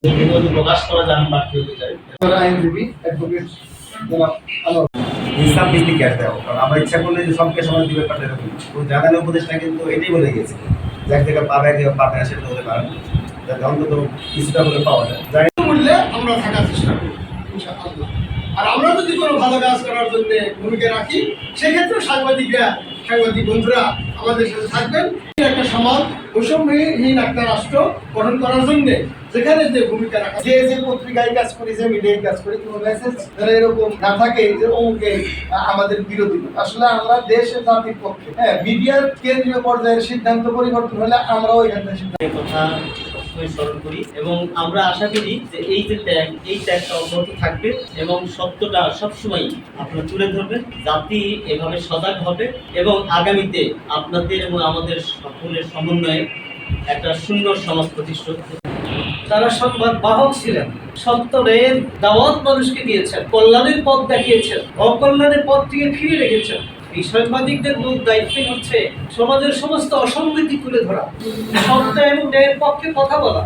প্রকাশ করা যান প্রার্থী হতে চাই। আইনজীবী অ্যাডভোকেট জনাব আনোয়ার ইনসাফ ভিত্তিক ক্যাশ দেওয়া, কারণ আমরা ইচ্ছা করলে যে সবকে সময় দিবে পারলে এরকম জানালে উপদেশটা কিন্তু এটাই বলে গিয়েছে যে এক জায়গায় পাবে এক জায়গায় পাবে না, সেটা হতে পারে না, যাতে অন্তত কিছুটা করে পাওয়া যায়। মূল্যে আমরা থাকার চেষ্টা করি ইনশাআল্লাহ। আর আমরা যদি কোনো ভালো কাজ করার জন্য ভূমিকা রাখি, সেক্ষেত্রে সাংবাদিক বন্ধুরা আমাদের সাথে থাকবেন। একটা সমাজ বৈষম্যহীন একটা রাষ্ট্র গঠন করার জন্য যেখানে যে ভূমিকা রাখা, যে পত্রিকায় কাজ করি, যে মিডিয়ায় কাজ করি, কোনো মেসেজ যারা এরকম না থাকে যে অমুকে আমাদের বিরোধী। আসলে আমরা দেশের জাতির পক্ষে। হ্যাঁ, মিডিয়ার কেন্দ্রীয় পর্যায়ের সিদ্ধান্ত পরিবর্তন হলে আমরাও এখান থেকে সিদ্ধান্ত কথা সবসময় স্মরণ করি এবং আমরা আশা করি যে এই ত্যাগটা অব্যাহত থাকবে এবং সত্যটা সবসময় আপনারা তুলে ধরবেন। জাতি এভাবে সজাগ হবে এবং আগামীতে আপনাদের এবং আমাদের সকলের সমন্বয়ে একটা সুন্দর সমাজ প্রতিষ্ঠা। তারা সংবাদ বাহক ছিলেন, সত্যের দাওয়াত মানুষকে দিয়েছেন, কল্যাণের পথ দেখিয়েছেন, অকল্যাণের পথ থেকে ফিরে রেখেছেন। এই সাংবাদিকদের মূল দায়িত্বই হচ্ছে সমাজের সমস্ত অসঙ্গতি তুলে ধরা, সত্য এবং ন্যায়ের পক্ষে কথা বলা।